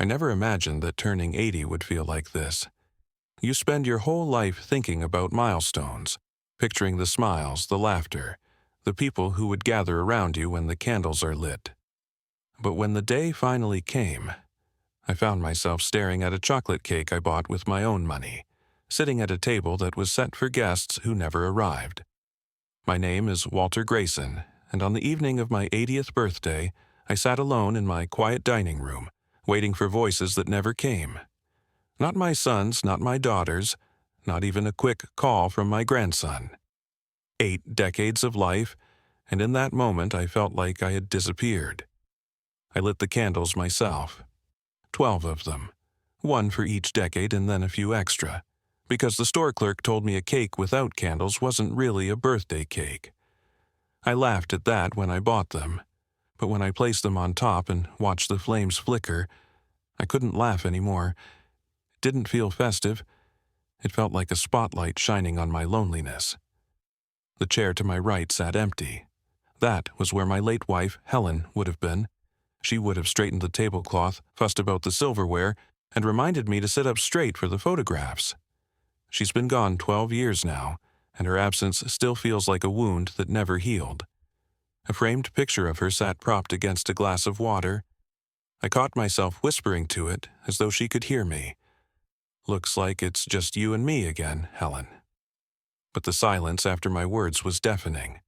I never imagined that turning 80 would feel like this. You spend your whole life thinking about milestones, picturing the smiles, the laughter, the people who would gather around you when the candles are lit. But when the day finally came, I found myself staring at a chocolate cake I bought with my own money, sitting at a table that was set for guests who never arrived. My name is Walter Grayson, and on the evening of my 80th birthday, I sat alone in my quiet dining room, waiting for voices that never came. Not my sons, not my daughters, not even a quick call from my grandson. 8 decades of life, and in that moment I felt like I had disappeared. I lit the candles myself. 12 of them. One for each decade and then a few extra, because the store clerk told me a cake without candles wasn't really a birthday cake. I laughed at that when I bought them, but when I placed them on top and watched the flames flicker, I couldn't laugh anymore. It didn't feel festive. It felt like a spotlight shining on my loneliness. The chair to my right sat empty. That was where my late wife, Helen, would have been. She would have straightened the tablecloth, fussed about the silverware, and reminded me to sit up straight for the photographs. She's been gone 12 years now, and her absence still feels like a wound that never healed. A framed picture of her sat propped against a glass of water. I caught myself whispering to it as though she could hear me. "Looks like it's just you and me again, Helen." But the silence after my words was deafening.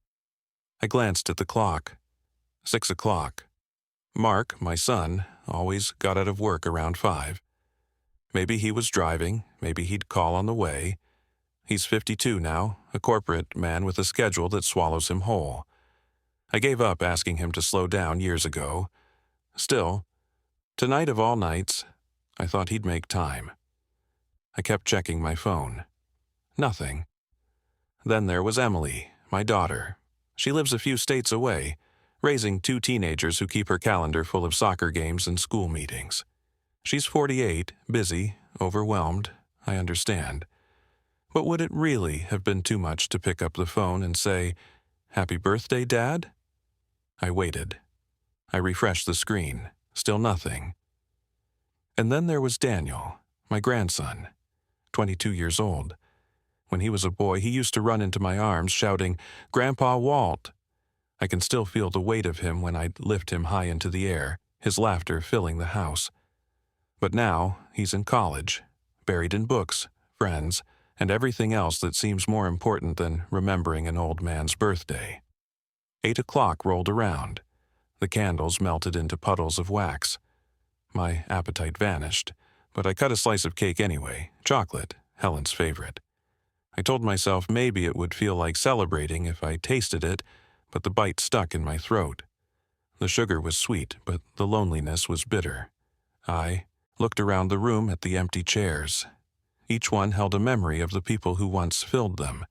I glanced at the clock. 6 o'clock. Mark, my son, always got out of work around 5. Maybe he was driving, maybe he'd call on the way. He's 52 now, a corporate man with a schedule that swallows him whole. I gave up asking him to slow down years ago. Still, tonight of all nights, I thought he'd make time. I kept checking my phone. Nothing. Then there was Emily, my daughter. She lives a few states away, raising 2 teenagers who keep her calendar full of soccer games and school meetings. She's 48, busy, overwhelmed, I understand. But would it really have been too much to pick up the phone and say, "Happy birthday, Dad?" I waited. I refreshed the screen. Still nothing. And then there was Daniel, my grandson, 22 years old. When he was a boy, he used to run into my arms shouting, "Grandpa Walt!" I can still feel the weight of him when I'd lift him high into the air, his laughter filling the house. But now he's in college, buried in books, friends, and everything else that seems more important than remembering an old man's birthday. 8 o'clock rolled around. The candles melted into puddles of wax. My appetite vanished, but I cut a slice of cake anyway, chocolate, Helen's favorite. I told myself maybe it would feel like celebrating if I tasted it, but the bite stuck in my throat. The sugar was sweet, but the loneliness was bitter. I looked around the room at the empty chairs. Each one held a memory of the people who once filled them.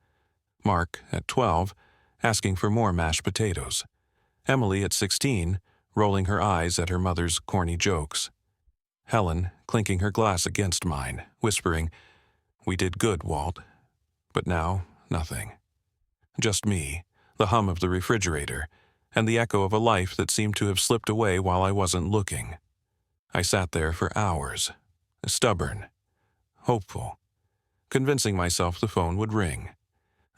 Mark, at 12, asking for more mashed potatoes. Emily, at 16, rolling her eyes at her mother's corny jokes. Helen, clinking her glass against mine, whispering, "We did good, Walt." But now, nothing. Just me, the hum of the refrigerator, and the echo of a life that seemed to have slipped away while I wasn't looking. I sat there for hours, stubborn, hopeful, convincing myself the phone would ring,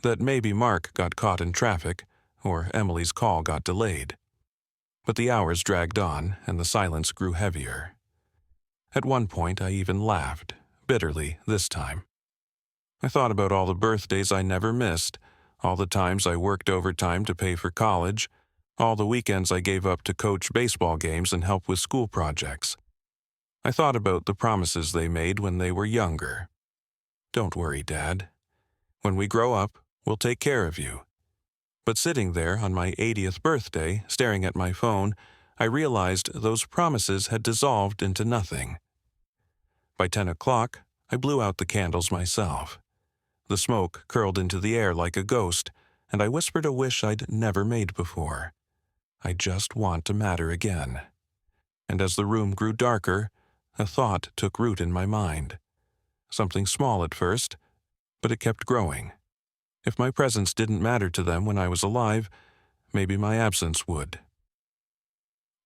that maybe Mark got caught in traffic or Emily's call got delayed. But the hours dragged on and the silence grew heavier. At one point I even laughed, bitterly this time. I thought about all the birthdays I never missed, all the times I worked overtime to pay for college, all the weekends I gave up to coach baseball games and help with school projects. I thought about the promises they made when they were younger. "Don't worry, Dad. When we grow up, we'll take care of you." But sitting there on my 80th birthday, staring at my phone, I realized those promises had dissolved into nothing. By 10 o'clock, I blew out the candles myself. The smoke curled into the air like a ghost, and I whispered a wish I'd never made before. I just want to matter again. And as the room grew darker, a thought took root in my mind. Something small at first, but it kept growing. If my presence didn't matter to them when I was alive, maybe my absence would.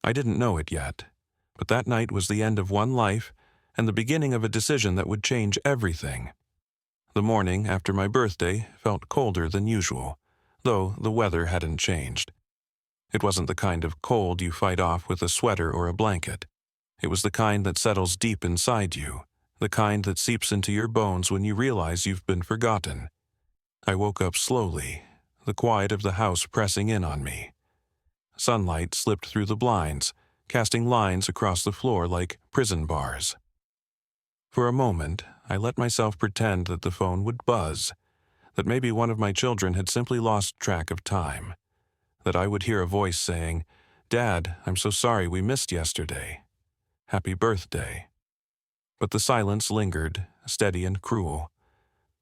I didn't know it yet, But that night was the end of one life and the beginning of a decision that would change everything. The morning after my birthday felt colder than usual, though the weather hadn't changed. It wasn't the kind of cold you fight off with a sweater or a blanket. It was the kind that settles deep inside you, the kind that seeps into your bones when you realize you've been forgotten. I woke up slowly, the quiet of the house pressing in on me. Sunlight slipped through the blinds, casting lines across the floor like prison bars. For a moment, I let myself pretend that the phone would buzz, that maybe one of my children had simply lost track of time, that I would hear a voice saying, "Dad, I'm so sorry we missed yesterday. Happy birthday." But the silence lingered, steady and cruel.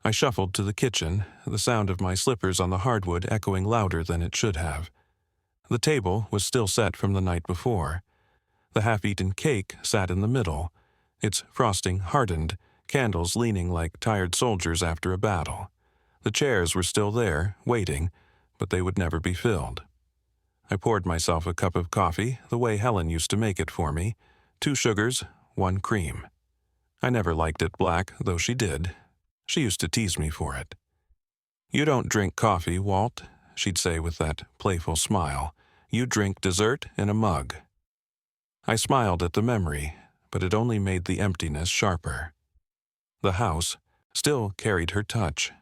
I shuffled to the kitchen, the sound of my slippers on the hardwood echoing louder than it should have. The table was still set from the night before. The half-eaten cake sat in the middle, its frosting hardened, candles leaning like tired soldiers after a battle. The chairs were still there, waiting, but they would never be filled. I poured myself a cup of coffee the way Helen used to make it for me, 2 sugars, 1 cream. I never liked it black, though she did. She used to tease me for it. "You don't drink coffee, Walt," she'd say with that playful smile. "You drink dessert in a mug." I smiled at the memory, but it only made the emptiness sharper. The house still carried her touch.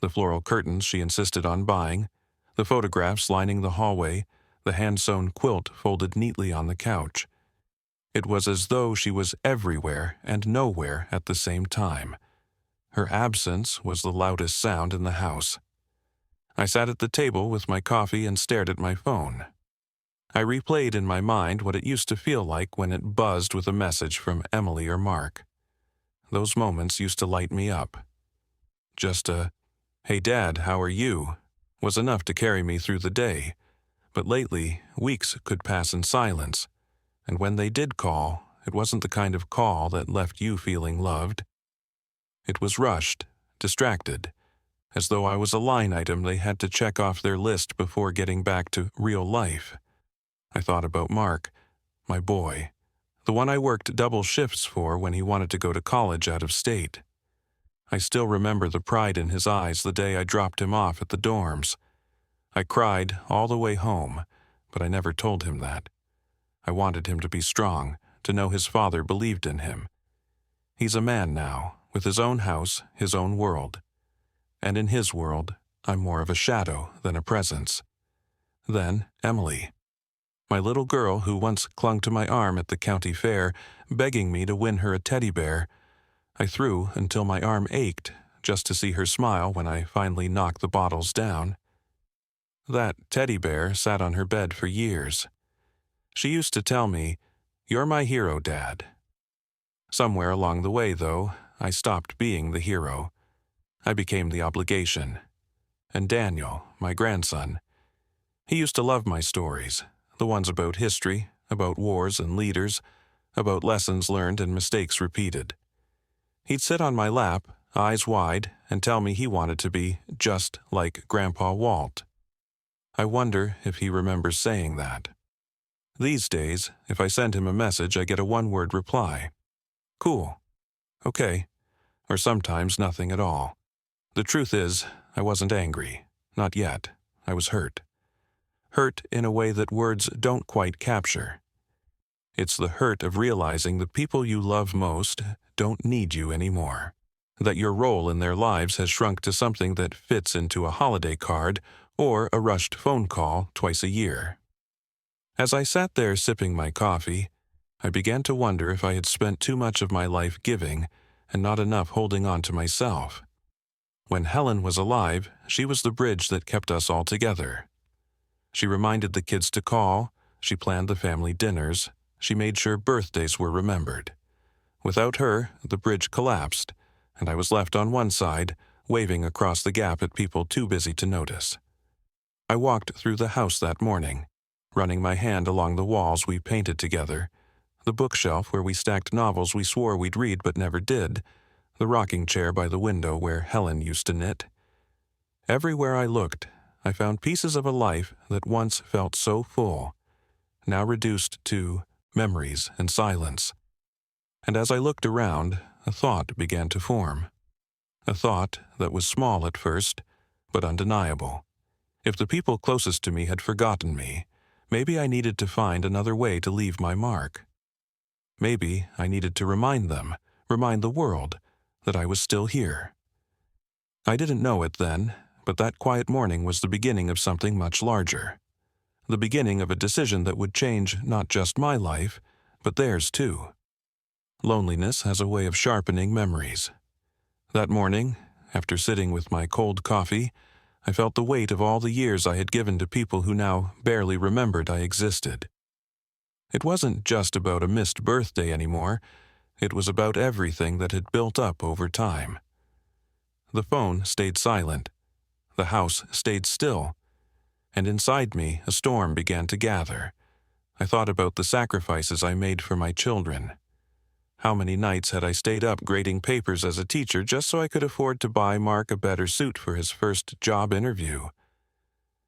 The floral curtains she insisted on buying, the photographs lining the hallway, the hand-sewn quilt folded neatly on the couch. It was as though she was everywhere and nowhere at the same time. Her absence was the loudest sound in the house. I sat at the table with my coffee and stared at my phone. I replayed in my mind what it used to feel like when it buzzed with a message from Emily or Mark. Those moments used to light me up. Just a, "Hey Dad, how are you?" was enough to carry me through the day, but lately weeks could pass in silence, and when they did call, it wasn't the kind of call that left you feeling loved. It was rushed, distracted, as though I was a line item they had to check off their list before getting back to real life. I thought about Mark, my boy, the one I worked double shifts for when he wanted to go to college out of state. I still remember the pride in his eyes the day I dropped him off at the dorms. I cried all the way home, but I never told him that. I wanted him to be strong, to know his father believed in him. He's a man now, with his own house, his own world. And in his world, I'm more of a shadow than a presence. Then Emily, my little girl who once clung to my arm at the county fair, begging me to win her a teddy bear. I threw until my arm ached, just to see her smile when I finally knocked the bottles down. That teddy bear sat on her bed for years. She used to tell me, "You're my hero, Dad." Somewhere along the way, though, I stopped being the hero. I became the obligation. And Daniel, my grandson, he used to love my stories, the ones about history, about wars and leaders, about lessons learned and mistakes repeated. He'd sit on my lap, eyes wide, and tell me he wanted to be just like Grandpa Walt. I wonder if he remembers saying that. These days, if I send him a message, I get a one-word reply. "Cool. Okay." Or sometimes nothing at all. The truth is, I wasn't angry. Not yet. I was hurt. Hurt in a way that words don't quite capture. It's the hurt of realizing the people you love most don't need you anymore. That your role in their lives has shrunk to something that fits into a holiday card or a rushed phone call twice a year. As I sat there sipping my coffee, I began to wonder if I had spent too much of my life giving and not enough holding on to myself. When Helen was alive, she was the bridge that kept us all together. She reminded the kids to call, she planned the family dinners, she made sure birthdays were remembered. Without her, the bridge collapsed, and I was left on one side, waving across the gap at people too busy to notice. I walked through the house that morning, running my hand along the walls we painted together, the bookshelf where we stacked novels we swore we'd read but never did, the rocking chair by the window where Helen used to knit. Everywhere I looked, I found pieces of a life that once felt so full, now reduced to memories and silence. And as I looked around, a thought began to form. A thought that was small at first, but undeniable. If the people closest to me had forgotten me, maybe I needed to find another way to leave my mark. Maybe I needed to remind them, remind the world, that I was still here. I didn't know it then, but that quiet morning was the beginning of something much larger. The beginning of a decision that would change not just my life, but theirs too. Loneliness has a way of sharpening memories. That morning, after sitting with my cold coffee, I felt the weight of all the years I had given to people who now barely remembered I existed. It wasn't just about a missed birthday anymore. It was about everything that had built up over time. The phone stayed silent. The house stayed still. And inside me, a storm began to gather. I thought about the sacrifices I made for my children. How many nights had I stayed up grading papers as a teacher just so I could afford to buy Mark a better suit for his first job interview?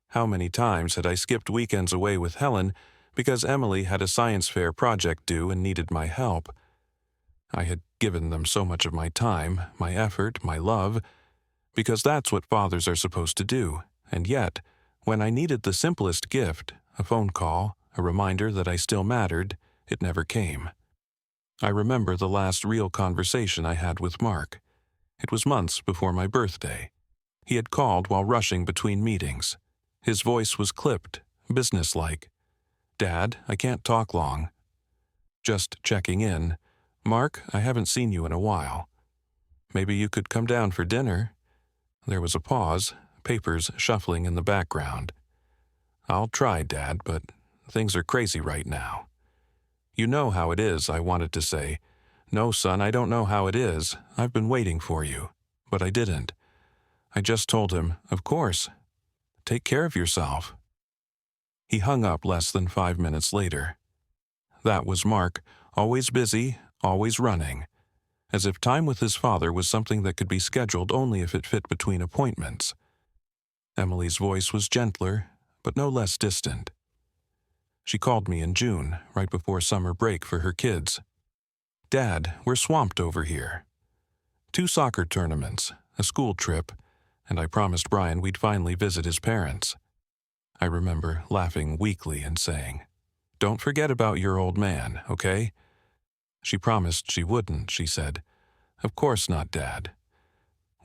How many times had I skipped weekends away with Helen because Emily had a science fair project due and needed my help? I had given them so much of my time, my effort, my love, because that's what fathers are supposed to do. And yet, when I needed the simplest gift, a phone call, a reminder that I still mattered, it never came. I remember the last real conversation I had with Mark. It was months before my birthday. He had called while rushing between meetings. His voice was clipped, businesslike. "Dad, I can't talk long. Just checking in. Mark, I haven't seen you in a while. Maybe you could come down for dinner?" There was a pause, papers shuffling in the background. "I'll try, Dad, but things are crazy right now." "You know how it is," I wanted to say. "No, son, I don't know how it is. I've been waiting for you." But I didn't. I just told him, "Of course. Take care of yourself." He hung up less than 5 minutes later. That was Mark, always busy, always running, as if time with his father was something that could be scheduled only if it fit between appointments. Emily's voice was gentler, but no less distant. She called me in June, right before summer break for her kids. "Dad, we're swamped over here. 2 soccer tournaments, a school trip, and I promised Brian we'd finally visit his parents." I remember laughing weakly and saying, "Don't forget about your old man, okay?" She promised she wouldn't, she said. "Of course not, Dad.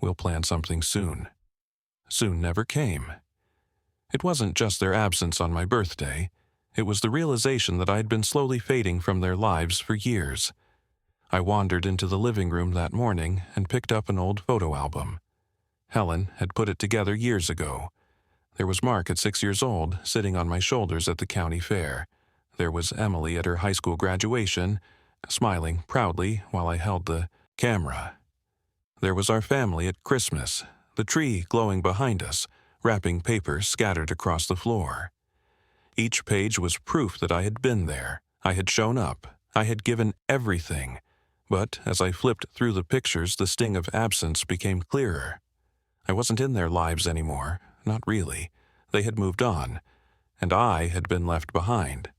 We'll plan something soon." Soon never came. It wasn't just their absence on my birthday. It was the realization that I'd been slowly fading from their lives for years. I wandered into the living room that morning and picked up an old photo album. Helen had put it together years ago. There was Mark at 6 years old, sitting on my shoulders at the county fair. There was Emily at her high school graduation, smiling proudly while I held the camera. There was our family at Christmas, the tree glowing behind us, wrapping paper scattered across the floor. Each page was proof that I had been there. I had shown up. I had given everything. But as I flipped through the pictures, the sting of absence became clearer. I wasn't in their lives anymore, not really. They had moved on, and I had been left behind.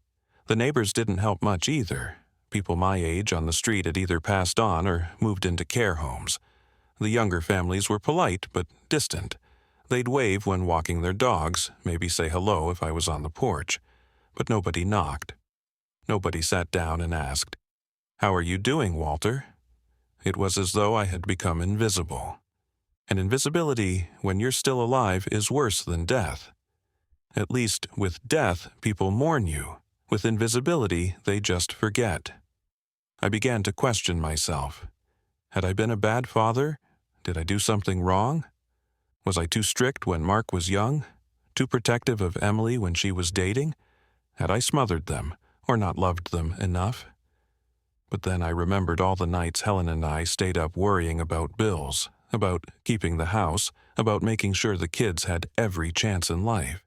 The neighbors didn't help much either. People my age on the street had either passed on or moved into care homes. The younger families were polite but distant. They'd wave when walking their dogs, maybe say hello if I was on the porch. But nobody knocked. Nobody sat down and asked, "How are you doing, Walter?" It was as though I had become invisible. And invisibility, when you're still alive, is worse than death. At least with death, people mourn you. With invisibility, they just forget. I began to question myself. Had I been a bad father? Did I do something wrong? Was I too strict when Mark was young? Too protective of Emily when she was dating? Had I smothered them, or not loved them enough? But then I remembered all the nights Helen and I stayed up worrying about bills, about keeping the house, about making sure the kids had every chance in life.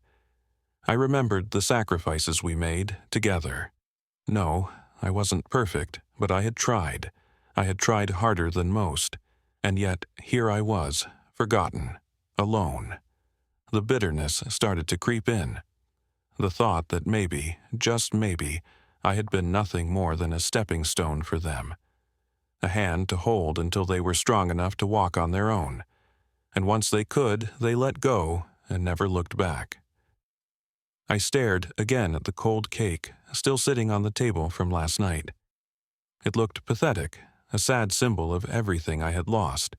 I remembered the sacrifices we made together. No, I wasn't perfect, but I had tried. I had tried harder than most. And yet, here I was, forgotten, alone. The bitterness started to creep in. The thought that maybe, just maybe, I had been nothing more than a stepping stone for them, a hand to hold until they were strong enough to walk on their own, and once they could, they let go and never looked back. I stared again at the cold cake still sitting on the table from last night. It looked pathetic, a sad symbol of everything I had lost.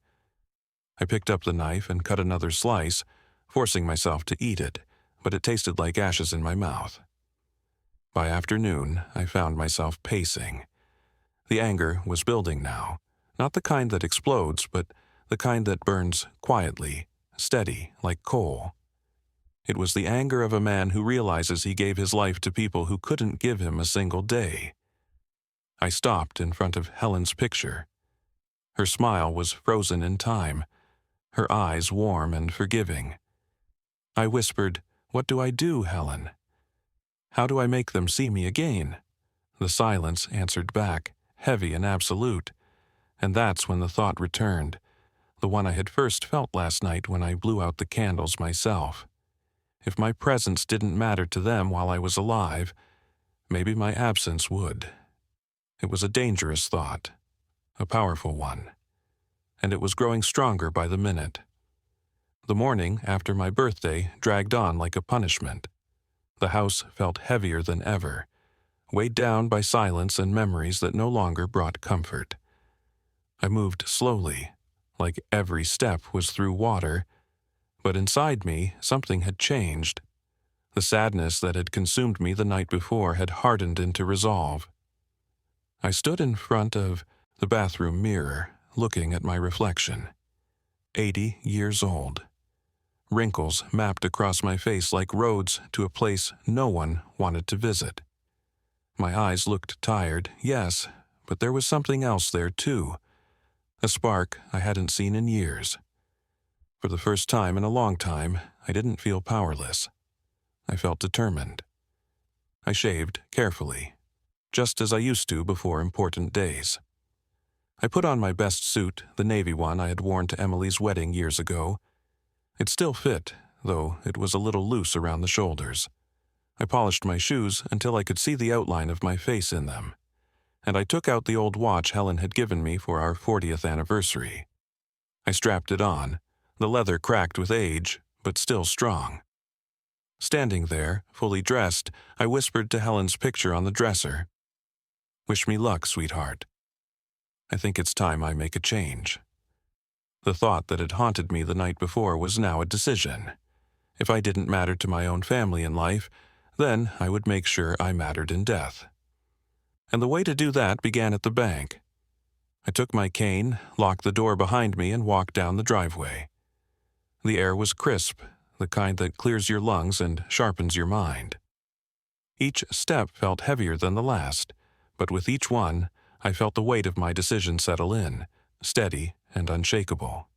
I picked up the knife and cut another slice, forcing myself to eat it, but it tasted like ashes in my mouth. By afternoon, I found myself pacing. The anger was building now, not the kind that explodes, but the kind that burns quietly, steady, like coal. It was the anger of a man who realizes he gave his life to people who couldn't give him a single day. I stopped in front of Helen's picture. Her smile was frozen in time, her eyes warm and forgiving. I whispered, "What do I do, Helen? How do I make them see me again?" The silence answered back, heavy and absolute, and that's when the thought returned, the one I had first felt last night when I blew out the candles myself. If my presence didn't matter to them while I was alive, maybe my absence would. It was a dangerous thought, a powerful one, and it was growing stronger by the minute. The morning after my birthday dragged on like a punishment. The house felt heavier than ever, weighed down by silence and memories that no longer brought comfort. I moved slowly, like every step was through water, but inside me something had changed. The sadness that had consumed me the night before had hardened into resolve. I stood in front of the bathroom mirror, looking at my reflection. 80 years old. Wrinkles mapped across my face like roads to a place no one wanted to visit. My eyes looked tired, yes, but there was something else there too. A spark I hadn't seen in years. For the first time in a long time, I didn't feel powerless. I felt determined. I shaved carefully, just as I used to before important days. I put on my best suit, the navy one I had worn to Emily's wedding years ago. It still fit, though it was a little loose around the shoulders. I polished my shoes until I could see the outline of my face in them, and I took out the old watch Helen had given me for our 40th anniversary. I strapped it on, the leather cracked with age, but still strong. Standing there, fully dressed, I whispered to Helen's picture on the dresser, "Wish me luck, sweetheart. I think it's time I make a change." The thought that had haunted me the night before was now a decision. If I didn't matter to my own family in life, then I would make sure I mattered in death. And the way to do that began at the bank. I took my cane, locked the door behind me, and walked down the driveway. The air was crisp, the kind that clears your lungs and sharpens your mind. Each step felt heavier than the last, but with each one, I felt the weight of my decision settle in, steady and unshakable.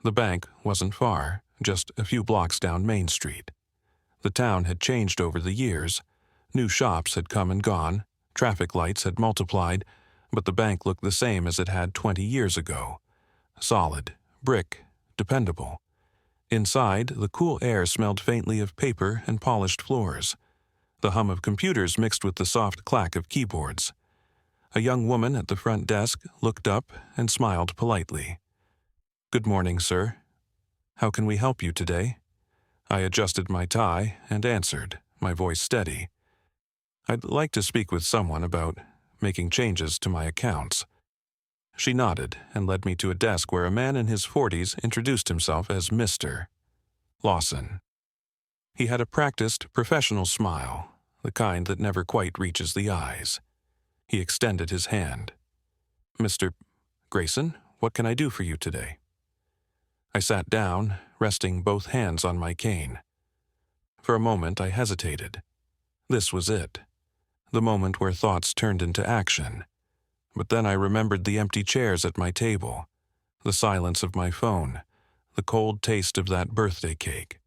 The bank wasn't far, just a few blocks down Main Street. The town had changed over the years. New shops had come and gone, traffic lights had multiplied, but the bank looked the same as it had 20 years ago. Solid, brick, dependable. Inside, the cool air smelled faintly of paper and polished floors. The hum of computers mixed with the soft clack of keyboards. A young woman at the front desk looked up and smiled politely. "Good morning, sir. How can we help you today?" I adjusted my tie and answered, my voice steady. "I'd like to speak with someone about making changes to my accounts." She nodded and led me to a desk where a man in his 40s introduced himself as Mr. Lawson. He had a practiced, professional smile, the kind that never quite reaches the eyes. He extended his hand. "Mr. Grayson, what can I do for you today?" I sat down, resting both hands on my cane. For a moment I hesitated. This was it, the moment where thoughts turned into action. But then I remembered the empty chairs at my table, the silence of my phone, the cold taste of that birthday cake.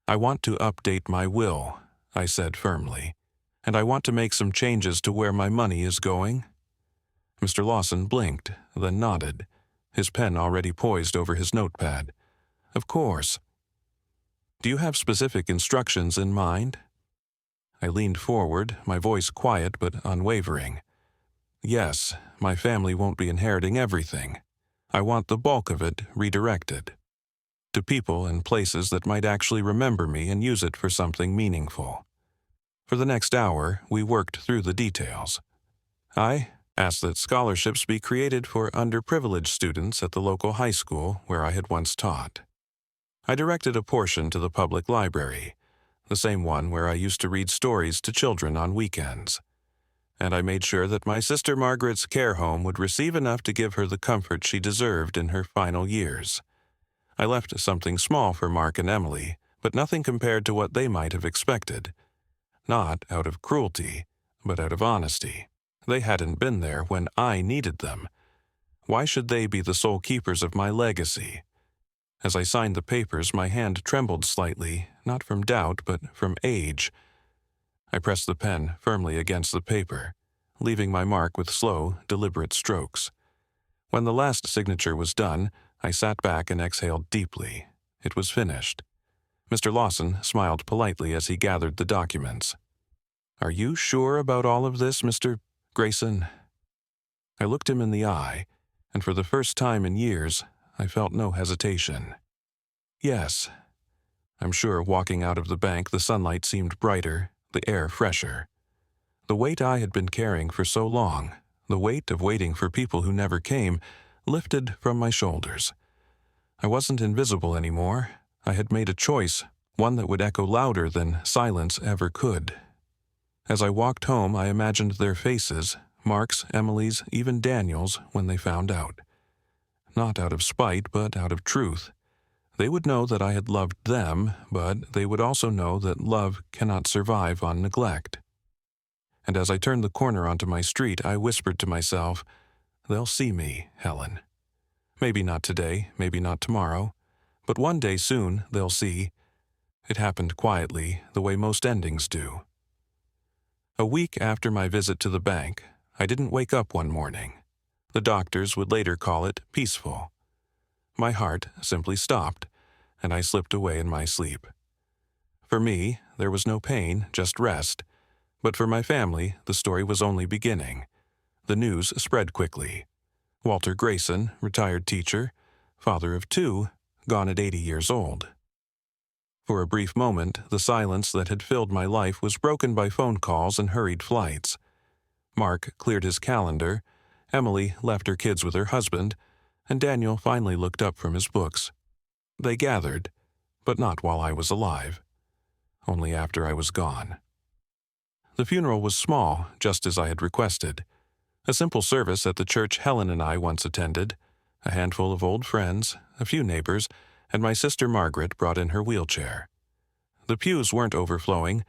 "I want to update my will," I said firmly, "and I want to make some changes to where my money is going." Mr. Lawson blinked, then nodded, his pen already poised over his notepad. "Of course. Do you have specific instructions in mind?" I leaned forward, my voice quiet but unwavering. Yes, my family won't be inheriting everything. I want the bulk of it redirected to people and places that might actually remember me and use it for something meaningful. For the next hour, we worked through the details. I asked that scholarships be created for underprivileged students at the local high school where I had once taught. I directed a portion to the public library, the same one where I used to read stories to children on weekends. And I made sure that my sister Margaret's care home would receive enough to give her the comfort she deserved in her final years. I left something small for Mark and Emily, but nothing compared to what they might have expected. Not out of cruelty, but out of honesty. They hadn't been there when I needed them. Why should they be the sole keepers of my legacy? As I signed the papers, my hand trembled slightly, not from doubt, but from age. I pressed the pen firmly against the paper, leaving my mark with slow, deliberate strokes. When the last signature was done, I sat back and exhaled deeply. It was finished. Mr. Lawson smiled politely as he gathered the documents. "Are you sure about all of this, Mr. Grayson?" I looked him in the eye, and for the first time in years, I felt no hesitation. "Yes." I'm sure walking out of the bank, the sunlight seemed brighter, the air fresher. The weight I had been carrying for so long, the weight of waiting for people who never came, lifted from my shoulders. I wasn't invisible anymore. I had made a choice, one that would echo louder than silence ever could. As I walked home, I imagined their faces, Mark's, Emily's, even Daniel's, when they found out. Not out of spite, but out of truth. They would know that I had loved them, but they would also know that love cannot survive on neglect. And as I turned the corner onto my street, I whispered to myself, "They'll see me, Helen. Maybe not today, maybe not tomorrow, but one day soon they'll see." It happened quietly, the way most endings do. A week after my visit to the bank, I didn't wake up one morning. The doctors would later call it peaceful. My heart simply stopped, and I slipped away in my sleep. For me, there was no pain, just rest. But for my family, the story was only beginning. The news spread quickly. Walter Grayson, retired teacher, father of 2, gone at 80 years old. For a brief moment, the silence that had filled my life was broken by phone calls and hurried flights. Mark cleared his calendar, Emily left her kids with her husband, and Daniel finally looked up from his books. They gathered, but not while I was alive. Only after I was gone. The funeral was small, just as I had requested. A simple service at the church Helen and I once attended, a handful of old friends, a few neighbors, and my sister Margaret brought in her wheelchair. The pews weren't overflowing,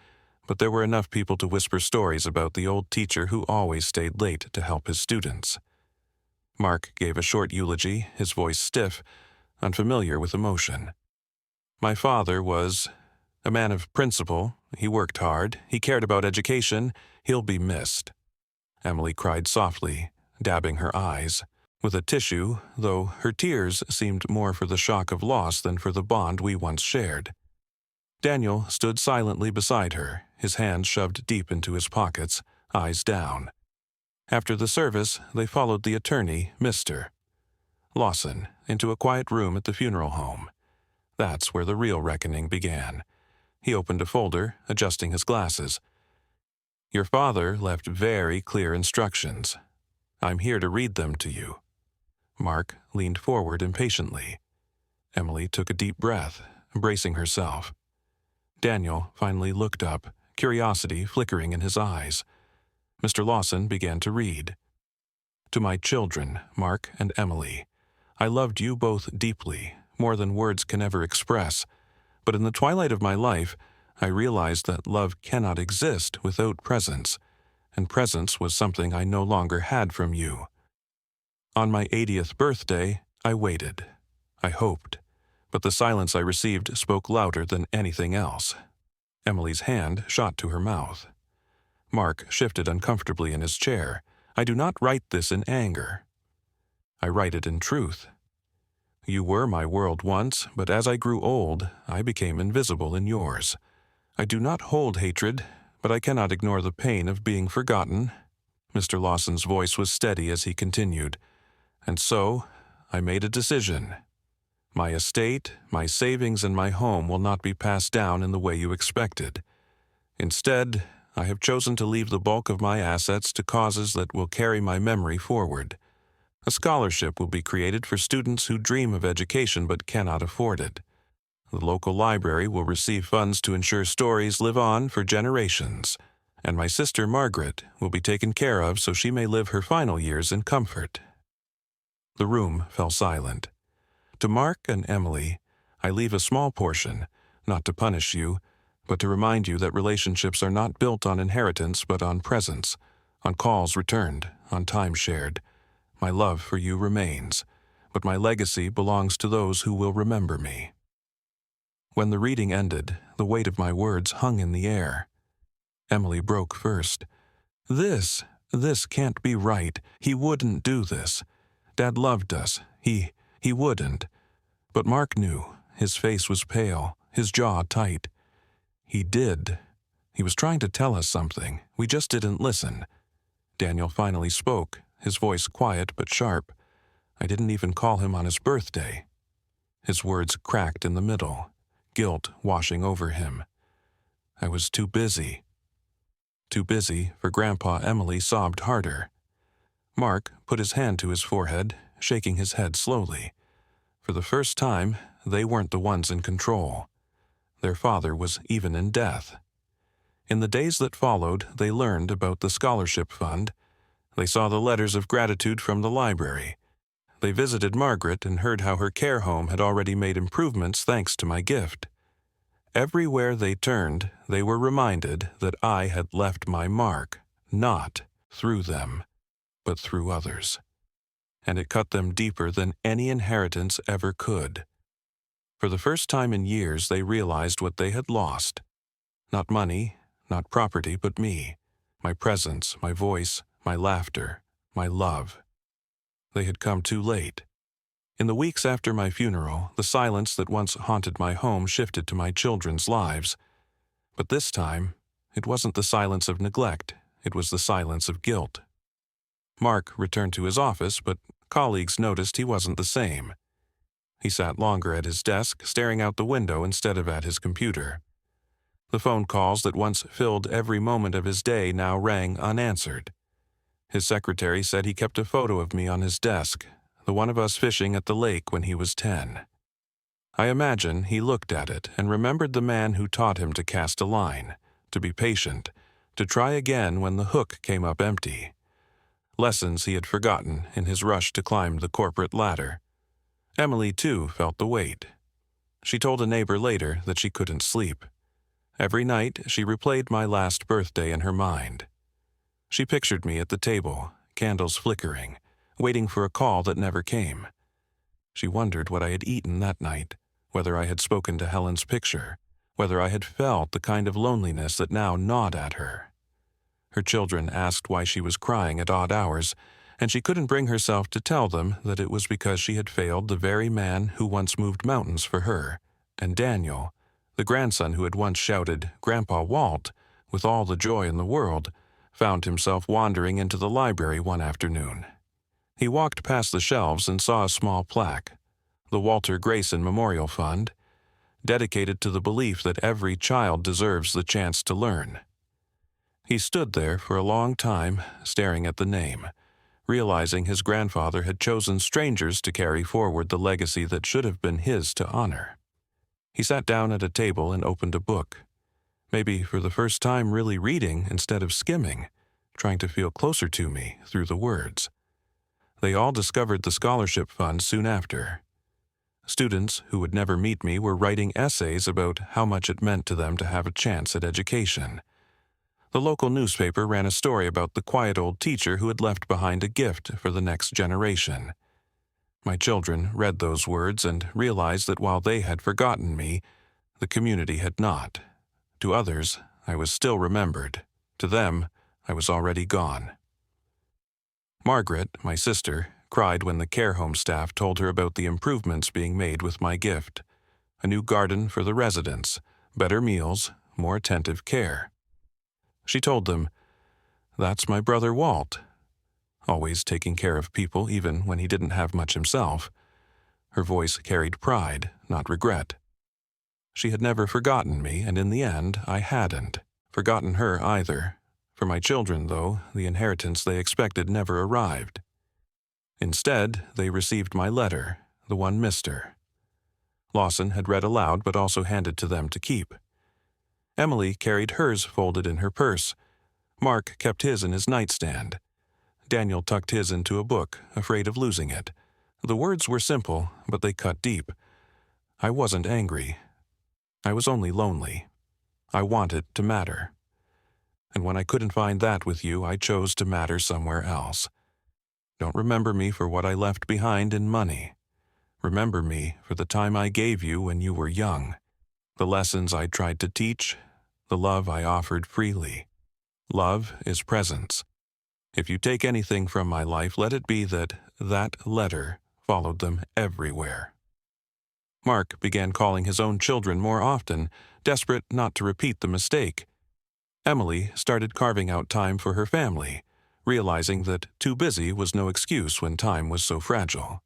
but there were enough people to whisper stories about the old teacher who always stayed late to help his students. Mark gave a short eulogy, his voice stiff, unfamiliar with emotion. My father was a man of principle. He worked hard. He cared about education. He'll be missed. Emily cried softly, dabbing her eyes with a tissue, though her tears seemed more for the shock of loss than for the bond we once shared. Daniel stood silently beside her, his hands shoved deep into his pockets, eyes down. After the service, they followed the attorney, Mr. Lawson, into a quiet room at the funeral home. That's where the real reckoning began. He opened a folder, adjusting his glasses. "Your father left very clear instructions. I'm here to read them to you." Mark leaned forward impatiently. Emily took a deep breath, bracing herself. Daniel finally looked up, curiosity flickering in his eyes. Mr. Lawson began to read. "To my children, Mark and Emily, I loved you both deeply, more than words can ever express. But in the twilight of my life, I realized that love cannot exist without presence, and presence was something I no longer had from you. On my 80th birthday, I waited. I hoped. But the silence I received spoke louder than anything else." Emily's hand shot to her mouth. Mark shifted uncomfortably in his chair. "I do not write this in anger. I write it in truth. You were my world once, but as I grew old, I became invisible in yours. I do not hold hatred, But I cannot ignore the pain of being forgotten." Mr. Lawson's voice was steady as he continued. "And so, I made a decision. My estate, my savings, and my home will not be passed down in the way you expected. Instead, I have chosen to leave the bulk of my assets to causes that will carry my memory forward. A scholarship will be created for students who dream of education but cannot afford it. The local library will receive funds to ensure stories live on for generations. And my sister Margaret will be taken care of so she may live her final years in comfort." The room fell silent. "To Mark and Emily, I leave a small portion, not to punish you, but to remind you that relationships are not built on inheritance but on presence, on calls returned, on time shared. My love for you remains, but my legacy belongs to those who will remember me." When the reading ended, the weight of my words hung in the air. Emily broke first. This can't be right. He wouldn't do this. Dad loved us. He wouldn't." But Mark knew. His face was pale, his jaw tight. "He did. He was trying to tell us something. We just didn't listen." Daniel finally spoke, his voice quiet but sharp. "I didn't even call him on his birthday." His words cracked in the middle, guilt washing over him. "I was too busy." Too busy for Grandpa. Emily sobbed harder. Mark put his hand to his forehead, shaking his head slowly. For the first time, they weren't the ones in control. Their father was even in death. In the days that followed, they learned about the scholarship fund. They saw the letters of gratitude from the library. They visited Margaret and heard how her care home had already made improvements thanks to my gift. Everywhere they turned, they were reminded that I had left my mark, not through them, but through others. And it cut them deeper than any inheritance ever could. For the first time in years, they realized what they had lost. Not money, not property, but me, my presence, my voice, my laughter, my love. They had come too late. In the weeks after my funeral, the silence that once haunted my home shifted to my children's lives. But this time, it wasn't the silence of neglect, it was the silence of guilt. Mark returned to his office, but colleagues noticed he wasn't the same. He sat longer at his desk, staring out the window instead of at his computer. The phone calls that once filled every moment of his day now rang unanswered. His secretary said he kept a photo of me on his desk, the one of us fishing at the lake when he was 10. I imagine he looked at it and remembered the man who taught him to cast a line, to be patient, to try again when the hook came up empty. Lessons he had forgotten in his rush to climb the corporate ladder. Emily, too, felt the weight. She told a neighbor later that she couldn't sleep. Every night, she replayed my last birthday in her mind. She pictured me at the table, candles flickering, waiting for a call that never came. She wondered what I had eaten that night, whether I had spoken to Helen's picture, whether I had felt the kind of loneliness that now gnawed at her. Her children asked why she was crying at odd hours, and she couldn't bring herself to tell them that it was because she had failed the very man who once moved mountains for her, and Daniel, the grandson who had once shouted, "Grandpa Walt," with all the joy in the world, found himself wandering into the library one afternoon. He walked past the shelves and saw a small plaque, the Walter Grayson Memorial Fund, dedicated to the belief that every child deserves the chance to learn. He stood there for a long time, staring at the name, realizing his grandfather had chosen strangers to carry forward the legacy that should have been his to honor. He sat down at a table and opened a book, maybe for the first time really reading instead of skimming, trying to feel closer to me through the words. They all discovered the scholarship fund soon after. Students who would never meet me were writing essays about how much it meant to them to have a chance at education. The local newspaper ran a story about the quiet old teacher who had left behind a gift for the next generation. My children read those words and realized that while they had forgotten me, the community had not. To others, I was still remembered. To them, I was already gone. Margaret, my sister, cried when the care home staff told her about the improvements being made with my gift. A new garden for the residents, better meals, more attentive care. She told them, "That's my brother Walt," always taking care of people even when he didn't have much himself. Her voice carried pride, not regret. She had never forgotten me, and in the end, I hadn't forgotten her either. For my children, though, the inheritance they expected never arrived. Instead, they received my letter, the one Mr. Lawson had read aloud but also handed to them to keep. Emily carried hers folded in her purse. Mark kept his in his nightstand. Daniel tucked his into a book, afraid of losing it. The words were simple, but they cut deep. I wasn't angry. I was only lonely. I wanted to matter. And when I couldn't find that with you, I chose to matter somewhere else. Don't remember me for what I left behind in money. Remember me for the time I gave you when you were young, the lessons I tried to teach, the love I offered freely. Love is presence. If you take anything from my life, let it be that letter followed them everywhere. Mark began calling his own children more often, desperate not to repeat the mistake. Emily started carving out time for her family, realizing that too busy was no excuse when time was so fragile.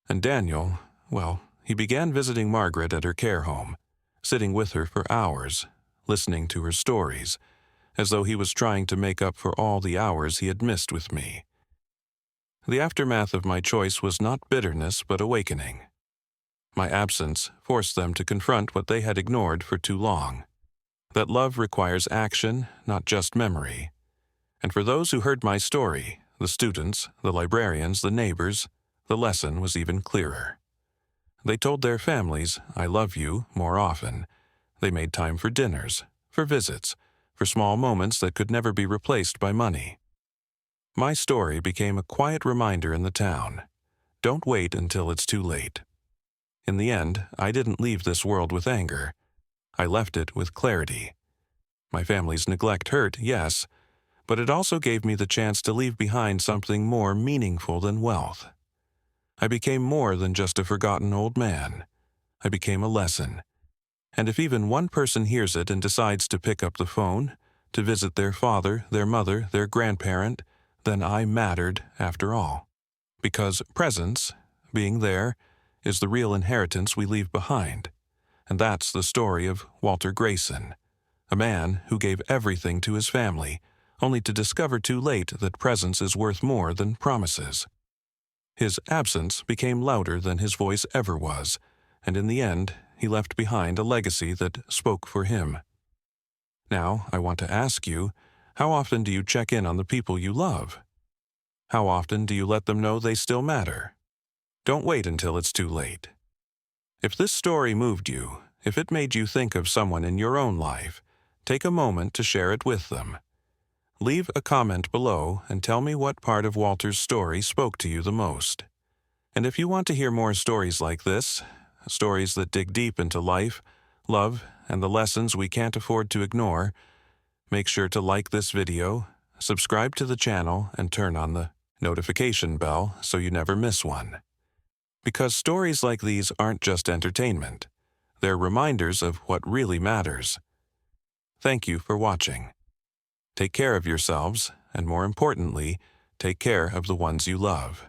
And Daniel, well, he began visiting Margaret at her care home, sitting with her for hours, listening to her stories, as though he was trying to make up for all the hours he had missed with me. The aftermath of my choice was not bitterness but awakening. My absence forced them to confront what they had ignored for too long. That love requires action, not just memory. And for those who heard my story, the students, the librarians, the neighbors, the lesson was even clearer. They told their families, "I love you," more often. They made time for dinners, for visits, for small moments that could never be replaced by money. My story became a quiet reminder in the town. Don't wait until it's too late. In the end, I didn't leave this world with anger. I left it with clarity. My family's neglect hurt, yes, but it also gave me the chance to leave behind something more meaningful than wealth. I became more than just a forgotten old man. I became a lesson. And if even one person hears it and decides to pick up the phone, to visit their father, their mother, their grandparent, then I mattered after all. Because presence, being there, is the real inheritance we leave behind. And that's the story of Walter Grayson, a man who gave everything to his family, only to discover too late that presence is worth more than promises. His absence became louder than his voice ever was, and in the end, he left behind a legacy that spoke for him. Now, I want to ask you, how often do you check in on the people you love? How often do you let them know they still matter? Don't wait until it's too late. If this story moved you, if it made you think of someone in your own life, take a moment to share it with them. Leave a comment below and tell me what part of Walter's story spoke to you the most. And if you want to hear more stories like this, stories that dig deep into life, love, and the lessons we can't afford to ignore, make sure to like this video, subscribe to the channel, and turn on the notification bell so you never miss one. Because stories like these aren't just entertainment. They're reminders of what really matters. Thank you for watching. Take care of yourselves, and more importantly, take care of the ones you love.